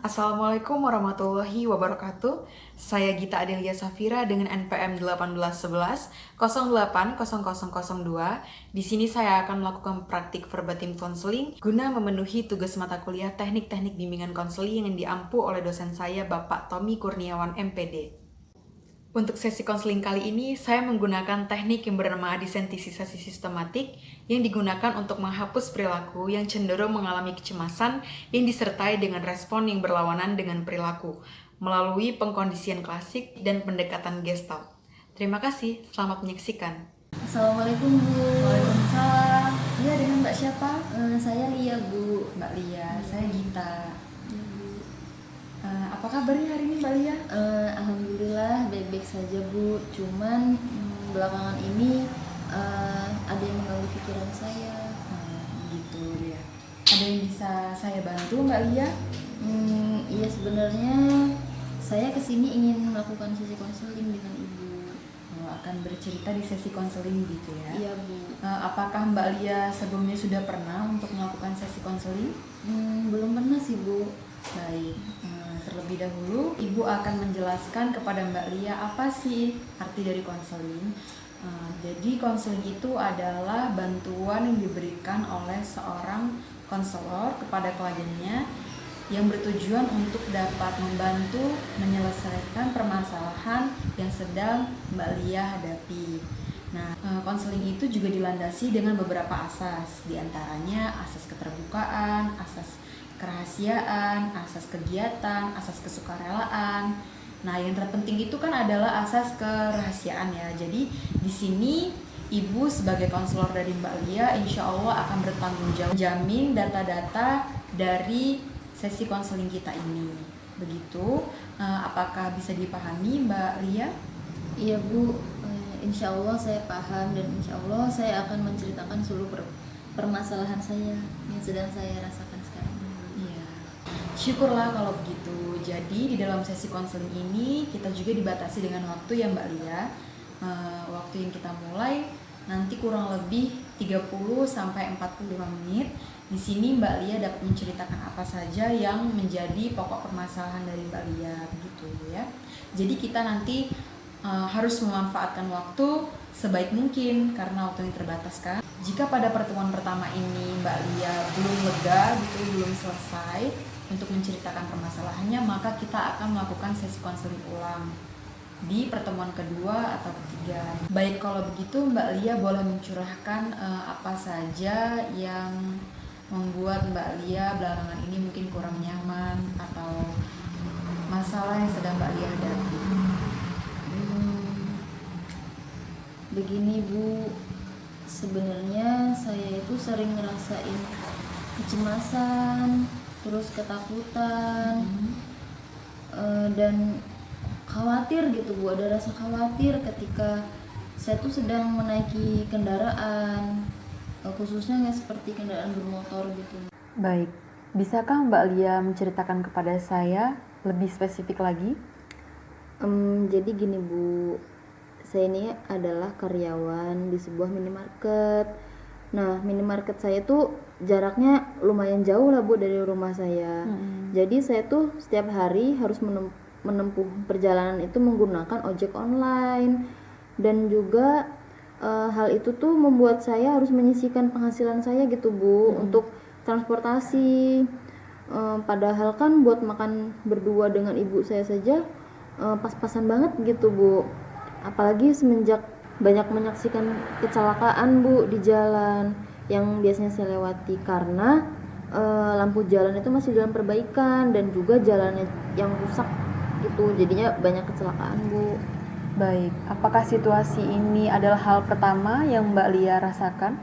Assalamualaikum warahmatullahi wabarakatuh. Saya Gita Adelia Safira dengan NPM 1811 080002. Di sini saya akan melakukan praktik verbatim counseling guna memenuhi tugas mata kuliah Teknik-teknik bimbingan konseling yang diampu oleh dosen saya Bapak Tommy Kurniawan MPD. Untuk sesi konseling kali ini, saya menggunakan teknik yang bernama desensitisasi sistematik yang digunakan untuk menghapus perilaku yang cenderung mengalami kecemasan yang disertai dengan respon yang berlawanan dengan perilaku melalui pengkondisian klasik dan pendekatan Gestalt. Terima kasih, selamat menyaksikan. Assalamualaikum Bu. Waalaikumsalam. Iya, dengan Mbak siapa? Saya Lia Bu. Mbak Lia, saya Gita. Ya, Bu. Apa kabarnya hari ini Mbak Lia? Alhamdulillah baik-baik saja Bu. Cuman belakangan ini ada yang mengganggu pikiran saya. Gitu ya. Ada yang bisa saya bantu Mbak Lia? Iya sebenarnya saya kesini ingin melakukan sesi konseling dengan Ibu. Akan bercerita di sesi konseling gitu ya? Iya Bu. Apakah Mbak Lia sebelumnya sudah pernah untuk melakukan sesi konseling? Belum pernah sih Bu. Baik, terlebih dahulu Ibu akan menjelaskan kepada Mbak Lia apa sih arti dari konseling. Jadi konseling itu adalah bantuan yang diberikan oleh seorang konselor kepada kliennya yang bertujuan untuk dapat membantu menyelesaikan permasalahan yang sedang Mbak Lia hadapi. Nah, konseling itu juga dilandasi dengan beberapa asas, diantaranya asas keterbukaan, asas kerahasiaan, asas kegiatan, asas kesukarelaan. Nah, yang terpenting itu kan adalah asas kerahasiaan ya. Jadi di sini Ibu sebagai konselor dari Mbak Lia insya Allah akan bertanggung jawab jamin data-data dari sesi konseling kita ini. Begitu, apakah bisa dipahami Mbak Lia? Iya Bu. Insya Allah saya paham dan insya Allah saya akan menceritakan seluruh permasalahan saya yang sedang saya rasakan sekarang. Iya. Syukurlah kalau begitu. Jadi di dalam sesi konseling ini kita juga dibatasi dengan waktu ya Mbak Lia. Waktu yang kita mulai nanti kurang lebih 30 sampai 45 menit. Di sini Mbak Lia dapat menceritakan apa saja yang menjadi pokok permasalahan dari Mbak Lia begitu ya. Jadi kita nanti harus memanfaatkan waktu sebaik mungkin karena waktu yang terbatas kan. Jika pada pertemuan pertama ini Mbak Lia belum lega gitu, belum selesai untuk menceritakan permasalahannya, maka kita akan melakukan sesi konseling ulang di pertemuan kedua atau ketiga. Baik, kalau begitu Mbak Lia boleh mencurahkan apa saja yang membuat Mbak Lia belakangan ini mungkin kurang nyaman atau masalah yang sedang Mbak Lia hadapi. Begini Bu, sebenarnya saya itu sering ngerasain kecemasan, terus ketakutan, dan khawatir gitu Bu. Ada rasa khawatir ketika saya tuh sedang menaiki kendaraan, khususnya seperti kendaraan bermotor gitu. Baik, bisakah Mbak Lia menceritakan kepada saya lebih spesifik lagi? Jadi gini Bu, saya ini adalah karyawan di sebuah minimarket. Nah, minimarket saya tuh jaraknya lumayan jauh lah Bu dari rumah saya. Jadi saya tuh setiap hari harus menempuh perjalanan itu menggunakan ojek online. Dan juga hal itu tuh membuat saya harus menyisihkan penghasilan saya gitu Bu untuk transportasi. Padahal kan buat makan berdua dengan ibu saya saja pas-pasan banget gitu Bu. Apalagi semenjak banyak menyaksikan kecelakaan Bu di jalan yang biasanya saya lewati karena lampu jalan itu masih dalam perbaikan dan juga jalannya yang rusak gitu, jadinya banyak kecelakaan Bu. Baik, apakah situasi ini adalah hal pertama yang Mbak Lia rasakan?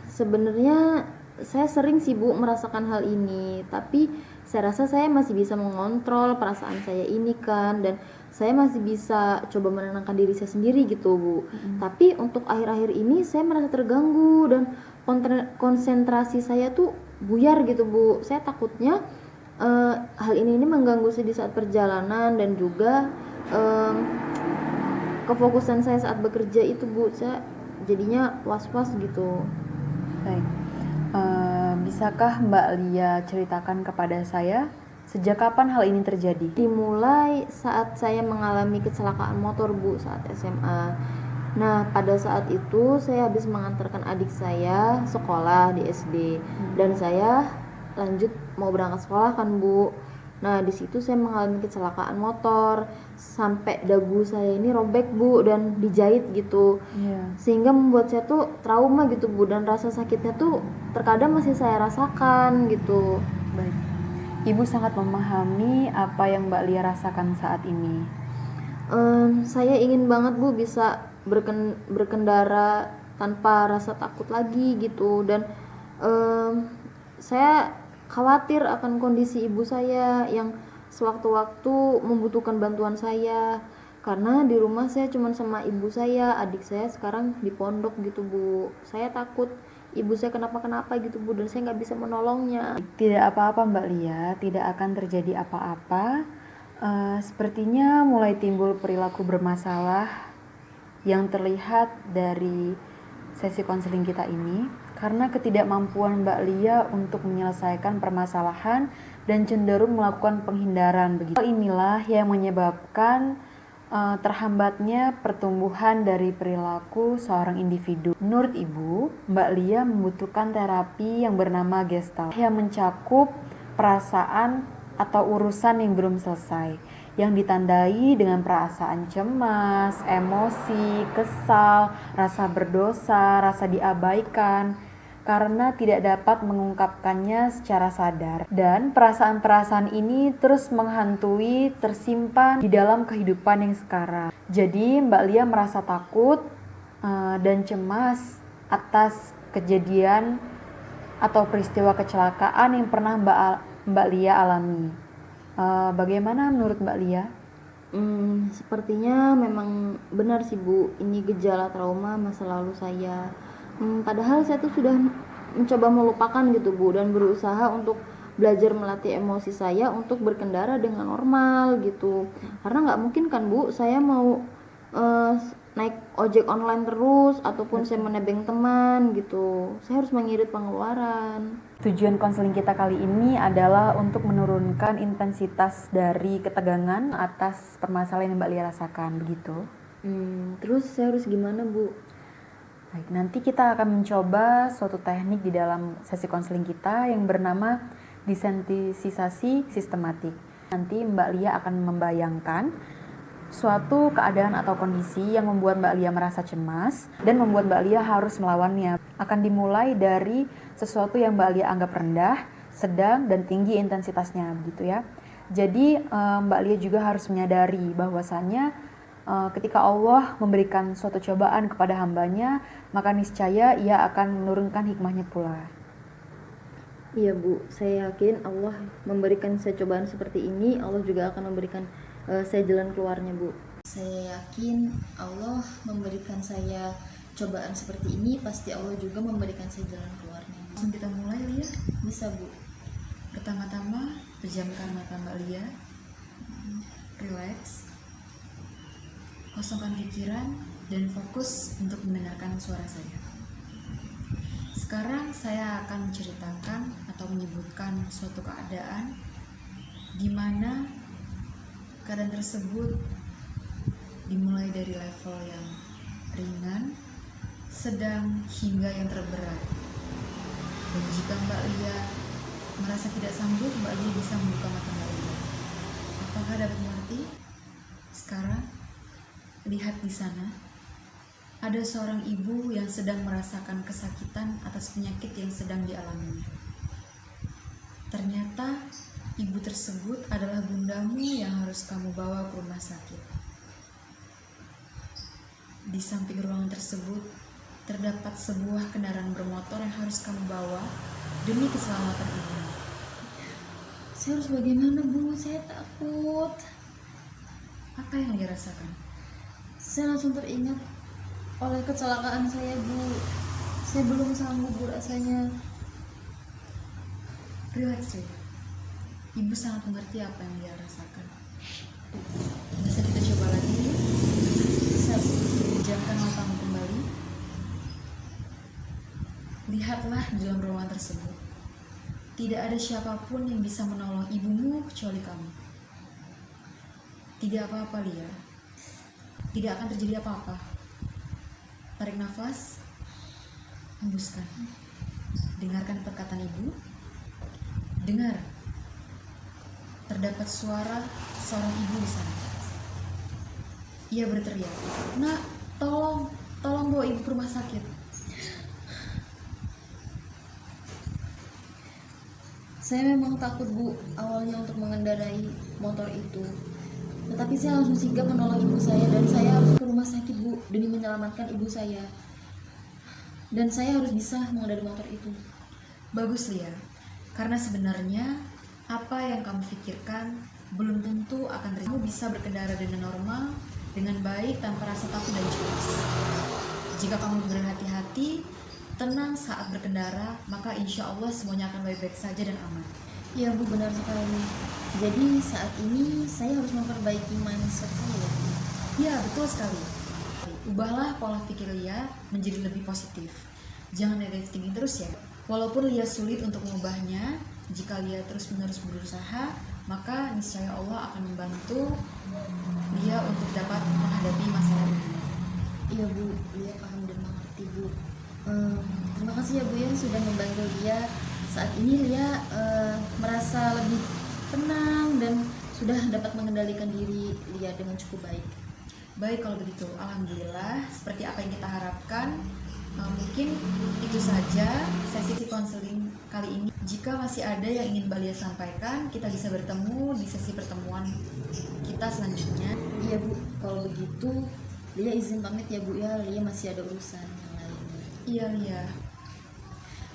Sebenarnya saya sering sih Bu merasakan hal ini, tapi saya rasa saya masih bisa mengontrol perasaan saya ini kan, dan saya masih bisa coba menenangkan diri saya sendiri gitu Bu. Tapi untuk akhir-akhir ini saya merasa terganggu dan konsentrasi saya tuh buyar gitu Bu. Saya takutnya hal ini mengganggu saya di saat perjalanan dan juga kefokusan saya saat bekerja itu Bu. Saya jadinya was-was gitu. Baik, Bisakah Mbak Lia ceritakan kepada saya sejak kapan hal ini terjadi? Dimulai saat saya mengalami kecelakaan motor Bu saat SMA. Nah pada saat itu saya habis mengantarkan adik saya sekolah di SD dan saya lanjut mau berangkat sekolah kan Bu. Nah di situ saya mengalami kecelakaan motor sampai dagu saya ini robek Bu dan dijahit gitu. Iya. Sehingga membuat saya tuh trauma gitu Bu, dan rasa sakitnya tuh terkadang masih saya rasakan gitu. Baik. Ibu sangat memahami apa yang Mbak Lia rasakan saat ini. Saya ingin banget Bu bisa berkendara tanpa rasa takut lagi gitu, dan saya khawatir akan kondisi ibu saya yang sewaktu-waktu membutuhkan bantuan saya, karena di rumah saya cuma sama ibu saya, adik saya sekarang di pondok gitu Bu. Saya takut ibu saya kenapa-kenapa gitu Bu, dan saya nggak bisa menolongnya. Tidak apa-apa Mbak Lia, tidak akan terjadi apa-apa. Sepertinya mulai timbul perilaku bermasalah yang terlihat dari sesi konseling kita ini karena ketidakmampuan Mbak Lia untuk menyelesaikan permasalahan dan cenderung melakukan penghindaran. Begitu. Hal inilah yang menyebabkan terhambatnya pertumbuhan dari perilaku seorang individu. Menurut Ibu, Mbak Lia membutuhkan terapi yang bernama Gestalt yang mencakup perasaan atau urusan yang belum selesai, yang ditandai dengan perasaan cemas, emosi, kesal, rasa berdosa, rasa diabaikan karena tidak dapat mengungkapkannya secara sadar. Dan perasaan-perasaan ini terus menghantui, tersimpan di dalam kehidupan yang sekarang. Jadi Mbak Lia merasa takut dan cemas atas kejadian atau peristiwa kecelakaan yang pernah Mbak Lia alami. Bagaimana menurut Mbak Lia? Sepertinya memang benar sih Bu, ini gejala trauma masa lalu saya. Padahal saya tuh sudah mencoba melupakan gitu Bu, dan berusaha untuk belajar melatih emosi saya untuk berkendara dengan normal gitu. Karena nggak mungkin kan Bu, saya mau naik ojek online terus ataupun saya menebeng teman gitu. Saya harus mengirit pengeluaran. Tujuan konseling kita kali ini adalah untuk menurunkan intensitas dari ketegangan atas permasalahan yang Mbak Lia rasakan, begitu. Terus saya harus gimana Bu? Baik, nanti kita akan mencoba suatu teknik di dalam sesi konseling kita yang bernama desensitisasi sistematik. Nanti Mbak Lia akan membayangkan suatu keadaan atau kondisi yang membuat Mbak Lia merasa cemas dan membuat Mbak Lia harus melawannya. Akan dimulai dari sesuatu yang Mbak Lia anggap rendah, sedang, dan tinggi intensitasnya, begitu ya. Jadi Mbak Lia juga harus menyadari bahwasannya ketika Allah memberikan suatu cobaan kepada hambanya, maka niscaya Ia akan menurunkan hikmahnya pula. Iya Bu, saya yakin Allah memberikan saya cobaan seperti ini, Allah juga akan memberikan saya jalan keluarnya Bu. Saya yakin Allah memberikan saya cobaan seperti ini, pasti Allah juga memberikan saya jalan keluarnya. Langsung kita mulai Lia. Bisa Bu. Pertama-tama pejamkan mata Mbak Lia, relax, kosongkan pikiran dan fokus untuk mendengarkan suara saya. Sekarang saya akan menceritakan atau menyebutkan suatu keadaan di mana keadaan tersebut dimulai dari level yang ringan, sedang, hingga yang terberat. Dan jika Mbak Lia merasa tidak sanggup, Mbak Lia bisa membuka mata Mbak Lia. Apakah dapat mengerti? Sekarang, lihat di sana. Ada seorang ibu yang sedang merasakan kesakitan atas penyakit yang sedang dialaminya. Ternyata ibu tersebut adalah bundamu yang harus kamu bawa ke rumah sakit. Di samping ruangan tersebut terdapat sebuah kendaraan bermotor yang harus kamu bawa demi keselamatan ibu. Saya harus bagaimana Bu? Saya takut. Apa yang dia rasakan? Saya langsung teringat oleh kecelakaan saya Bu. Saya belum sanggup Bu rasanya. Relax ya. Ibu sangat mengerti apa yang dia rasakan. Bisa kita coba lagi. Bisa pejamkan matamu kembali. Lihatlah di dalam ruangan tersebut. Tidak ada siapapun yang bisa menolong ibumu kecuali kamu. Tidak apa-apa, Lia. Tidak akan terjadi apa-apa. Tarik nafas, hembuskan. Dengarkan perkataan ibu. Dengar. Terdapat suara seorang ibu di sana. Ia berteriak, "Nak, tolong bawa ibu ke rumah sakit." Saya memang takut Bu awalnya untuk mengendarai motor itu. Tetapi saya langsung sigap menolong ibu saya dan saya harus ke rumah sakit Bu demi menyelamatkan ibu saya. Dan saya harus bisa mengendarai motor itu. Bagus, Lia. Karena sebenarnya apa yang kamu pikirkan belum tentu akan terjadi. Kamu bisa berkendara dengan normal, dengan baik, tanpa rasa takut dan cemas. Jika kamu berhati-hati, tenang saat berkendara, maka insya Allah semuanya akan baik-baik saja dan aman. Iya Bu, benar sekali. Jadi saat ini saya harus memperbaiki mindset saya. Ya, betul sekali. Ubahlah pola pikir Lia menjadi lebih positif. Jangan negatif thinking terus ya. Walaupun Lia sulit untuk mengubahnya, jika Lia terus-menerus berusaha, maka niscaya Allah akan membantu Lia untuk dapat menghadapi masalah ini. Iya Bu, Lia paham dan mengerti Bu. Terima kasih ya Bu yang sudah membantu Lia. Saat ini Lia merasa lebih tenang dan sudah dapat mengendalikan diri Lia dengan cukup baik. Baik kalau begitu, alhamdulillah seperti apa yang kita harapkan. Mungkin itu saja sesi konseling kali ini. Jika masih ada yang ingin Mbak Lia sampaikan, kita bisa bertemu di sesi pertemuan kita selanjutnya. Iya Bu, kalau begitu Lia izin pamit ya Bu ya, Lia masih ada urusan yang lainnya. Iya, Lia.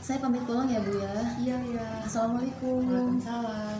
Saya pamit pulang ya Bu ya. Iya, Lia. Assalamualaikum. Waalaikumsalam.